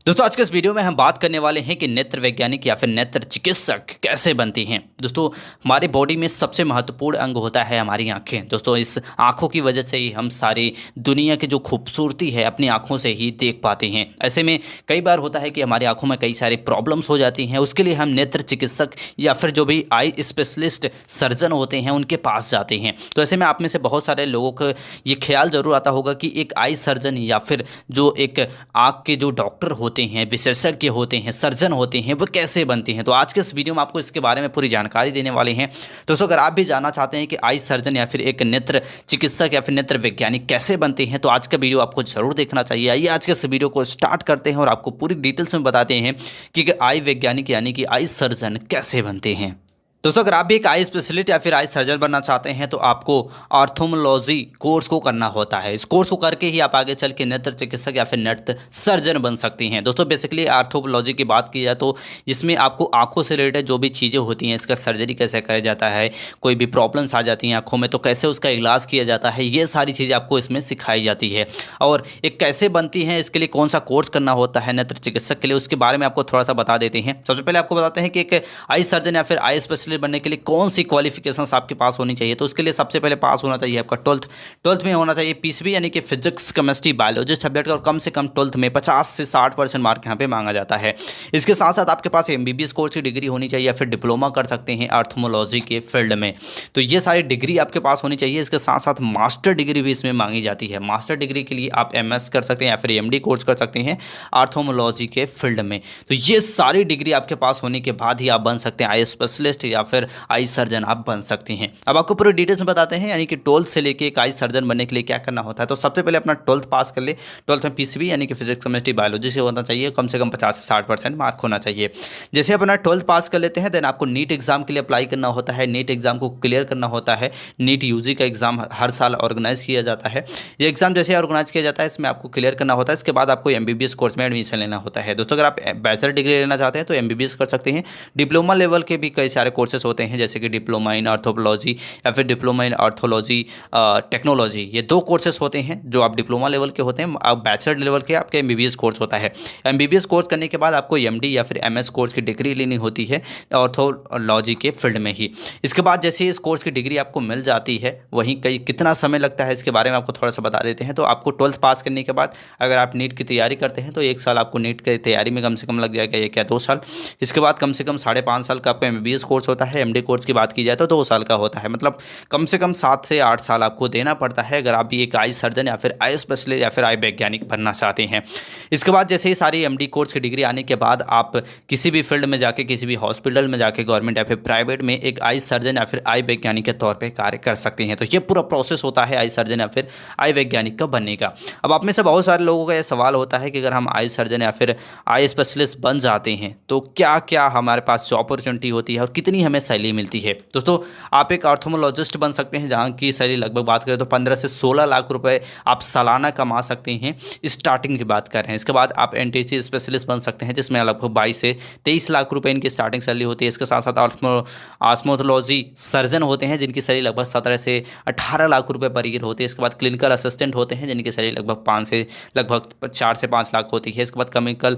दोस्तों आज के इस वीडियो में हम बात करने वाले हैं कि नेत्र वैज्ञानिक या फिर नेत्र चिकित्सक कैसे बनती हैं। दोस्तों हमारे बॉडी में सबसे महत्वपूर्ण अंग होता है हमारी आंखें। दोस्तों इस आंखों की वजह से ही हम सारी दुनिया की जो खूबसूरती है अपनी आंखों से ही देख पाते हैं। ऐसे में कई बार होता है कि हमारी आंखों में कई सारी प्रॉब्लम्स हो जाती हैं, उसके लिए हम नेत्र चिकित्सक या फिर जो भी आई स्पेशलिस्ट सर्जन होते हैं उनके पास जाते हैं। तो ऐसे में आप में से बहुत सारे लोगों को ये ख्याल ज़रूर आता होगा कि एक आई सर्जन या फिर जो एक आँख के जो डॉक्टर होते हैं, विशेषज्ञ होते हैं, सर्जन होते हैं, वो कैसे बनते हैं। तो आज के इस वीडियो में आपको इसके बारे में पूरी जानकारी देने वाले हैं। दोस्तों अगर आप भी जानना चाहते हैं कि आई सर्जन या फिर एक नेत्र चिकित्सक या फिर नेत्र वैज्ञानिक कैसे बनते हैं तो आज का वीडियो आपको जरूर देखना चाहिए। आइए आज के इस वीडियो को स्टार्ट करते हैं और आपको पूरी डिटेल्स में बताते हैं कि आई वैज्ञानिक यानी कि आई सर्जन कैसे बनते हैं। दोस्तों अगर आप भी एक आई स्पेशलिस्ट या फिर आई सर्जन बनना चाहते हैं तो आपको ऑर्थोमोलॉजी कोर्स को करना होता है। इस कोर्स को करके ही आप आगे चल के नेत्र चिकित्सक या फिर नेत्र सर्जन बन सकती हैं। दोस्तों बेसिकली ऑर्थोमोलॉजी की बात की जाए तो इसमें आपको आंखों से रिलेटेड जो भी चीज़ें होती हैं, इसका सर्जरी कैसे किया जाता है, कोई भी प्रॉब्लम्स आ जाती हैं आंखों में तो कैसे उसका इलाज किया जाता है, ये सारी चीज़ें आपको इसमें सिखाई जाती है। और एक कैसे बनती हैं, इसके लिए कौन सा कोर्स करना होता है नेत्र चिकित्सक के लिए, उसके बारे में आपको थोड़ा सा बता देते हैं। सबसे पहले आपको बताते हैं कि एक आई सर्जन या फिर आई स्पेशलिस्ट बनने के लिए कौन सी क्वालिफिकेशंस आपके पास होनी चाहिए। तो उसके लिए सबसे पहले पास होना चाहिए आपका ट्वेल्थ में होना चाहिए पीसीबी यानी कि फिजिक्स केमिस्ट्री बायोलॉजी सब्जेक्ट का, और कम से कम ट्वेल्थ में 50 से 60% मार्क यहाँ पे मांगा जाता है। इसके साथ साथ आपके पास एमबीबीएस कोर्स की डिग्री होनी चाहिए या फिर डिप्लोमा कर सकते हैं ऑर्थोमोलॉजी के फील्ड में। तो ये सारी डिग्री आपके पास होनी चाहिए। इसके साथ साथ मास्टर डिग्री भी इसमें मांगी जाती है। मास्टर डिग्री के लिए आप एमएस कर सकते हैं या फिर एमडी कोर्स कर सकते हैं ऑर्थोमोलॉजी के फील्ड में। तो ये सारी डिग्री आपके पास होने के बाद ही आप बन सकते हैं आई स्पेशलिस्ट या फिर आई सर्जन आप बन सकते हैं। अब आपको पूरे डिटेल्स में बताते हैं यानी कि 12th से लेके एक आई सर्जन बनने के लिए क्या करना होता है। तो सबसे पहले अपना 12th पास कर ले। 12th में पीसीबी यानी कि फिजिक्स केमिस्ट्री बायोलॉजी से होना चाहिए, कम से कम 50 से 60% मार्क होना चाहिए। जैसे अपना 12th पास कर लेते हैं देन आपको नीट एग्जाम के लिए अप्लाई करना होता है। नीट एग्जाम को क्लियर करना होता है। नीट यूजी का एग्जाम हर साल ऑर्गेनाइज किया जाता है। ये एग्जाम जैसे ऑर्गेनाइज किया जाता है इसमें आपको क्लियर करना होता है। इसके बाद आपको एमबीबीएस कोर्स में एडमिशन लेना होता है। दोस्तों अगर आप बैचलर डिग्री लेना चाहते हैं तो एमबीबीएस कर सकते हैं। डिप्लोमा लेवल के भी कई सारे कोर्सेज होते हैं जैसे कि डिप्लोमा इन ऑर्थोलॉजी या फिर डिप्लोमा इन ऑर्थोलॉजी टेक्नोलॉजी, ये दो कोर्सेज होते हैं जो आप डिप्लोमा लेवल के होते हैं। आप बैचलर लेवल के आपके एमबीबीएस कोर्स होता है। एमबीबीएस कोर्स करने के बाद आपको एमडी या फिर एमएस कोर्स की डिग्री लेनी होती है ऑर्थोलॉजी के फील्ड में ही। इसके बाद जैसे इस कोर्स की डिग्री आपको मिल जाती है वहीं कई कितना समय लगता है इसके बारे में आपको थोड़ा सा बता देते हैं। तो आपको 12th पास करने के बाद अगर आप नीट की तैयारी करते हैं तो 1 साल आपको नीट की तैयारी में कम से कम लग जाएगा, 1 या 2 साल। इसके बाद कम से कम 5.5 साल का आपका एमबीबीएस कोर्स होता है। एमडी कोर्स की बात की जाए तो 2 साल का होता है। मतलब कम से कम 7 से 8 साल आपको देना पड़ता है अगर आप भी एक आई सर्जन या फिर आई स्पेशलिस्ट या फिर आई वैज्ञानिक बनना चाहते हैं। इसके बाद जैसे ही सारी एमडी कोर्स की डिग्री आने के बाद आप किसी भी फील्ड में जाके, किसी भी हॉस्पिटल में जाके, गवर्नमेंट या फिर प्राइवेट में एक आई सर्जन या फिर आई वैज्ञानिक के तौर पर कार्य कर सकते हैं। तो ये पूरा प्रोसेस होता है आई सर्जन या फिर आई वैज्ञानिक का बनने का। अब आप में से बहुत सारे लोगों का यह सवाल होता है कि अगर हम आई सर्जन या फिर आई स्पेशलिस्ट बन जाते हैं तो क्या क्या हमारे पास जॉब अपॉर्चुनिटी होती है और कितनी हमें सैलरी मिलती है। दोस्तों आप एक ऑर्थोमोलॉजिस्ट बन सकते हैं जहां की सैलरी लगभग बात करें तो 15 से 16 लाख रुपए आप सालाना कमा सकते हैं। स्टार्टिंग की बात कर रहे हैं। इसके बाद आप एनटीसी स्पेशलिस्ट बन सकते हैं जिसमें लगभग 22 से 23 लाख रुपए इनकी स्टार्टिंग सैलरी होती है। इसके साथ साथ ऑस्मोलॉजी सर्जन होते हैं जिनकी सैलरी लगभग 17 से 18 लाख रुपए पर ईयर होती है। इसके बाद क्लिनिकल असिस्टेंट होते हैं जिनकी सैलरी लगभग 4 से 5 लाख होती है। इसके बाद केमिकल